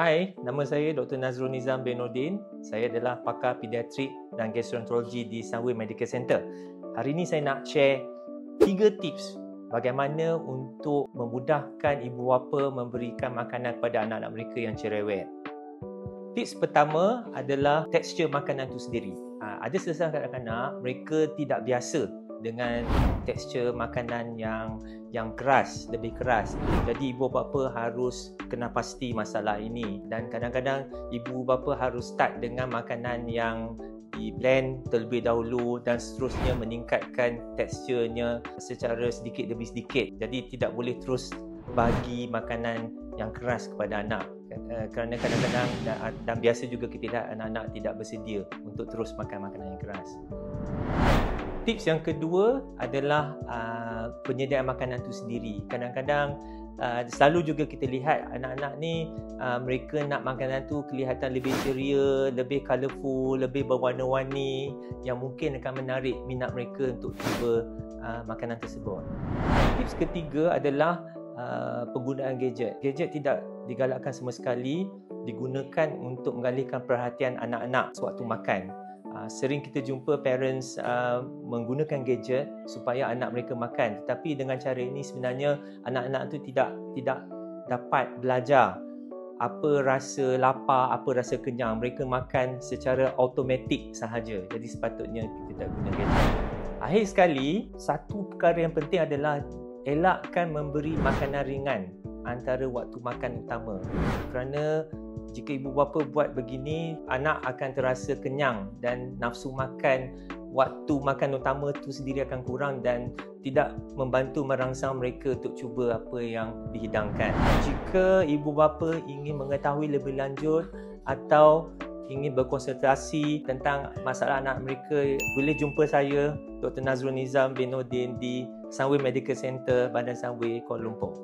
Hai, nama saya Dr. Nazrul Nizam bin Nordin. Saya adalah pakar pediatrik dan gastroenterologi di Sunway Medical Center. Hari ini saya nak share 3 tips bagaimana untuk memudahkan ibu bapa memberikan makanan kepada anak-anak mereka yang cerewet. Tips pertama adalah tekstur makanan itu sendiri. Ada setengah kanak-kanak mereka tidak biasa dengan tekstur makanan yang keras, lebih keras. Jadi ibu bapa harus kena pasti masalah ini, dan kadang-kadang ibu bapa harus start dengan makanan yang di blend terlebih dahulu dan seterusnya meningkatkan teksturnya secara sedikit demi sedikit. Jadi tidak boleh terus bagi makanan yang keras kepada anak, kerana kadang-kadang dan biasa juga kita anak-anak tidak bersedia untuk terus makan makanan yang keras. Tips yang kedua adalah penyediaan makanan itu sendiri. Kadang-kadang selalu juga kita lihat anak-anak ni mereka nak makanan tu kelihatan lebih ceria, lebih colourful, lebih berwarna-warni, yang mungkin akan menarik minat mereka untuk cuba makanan tersebut. Tips ketiga adalah penggunaan gadget. Gadget tidak digalakkan sama sekali digunakan untuk mengalihkan perhatian anak-anak sewaktu makan. Sering kita jumpa parents menggunakan gadget supaya anak mereka makan, tetapi dengan cara ini sebenarnya anak-anak tu tidak dapat belajar apa rasa lapar, apa rasa kenyang. Mereka makan secara automatik sahaja. Jadi sepatutnya kita tak guna gadget. Akhir sekali, satu perkara yang penting adalah elakkan memberi makanan ringan antara waktu makan utama, kerana jika ibu bapa buat begini, anak akan terasa kenyang dan nafsu makan waktu makan utama itu sendiri akan kurang dan tidak membantu merangsang mereka untuk cuba apa yang dihidangkan. Jika ibu bapa ingin mengetahui lebih lanjut atau ingin berkonsultasi tentang masalah anak mereka, boleh jumpa saya, Dr. Nazrul Nizam bin Nordin, di Sunway Medical Center, Badan Sunway, Kuala Lumpur.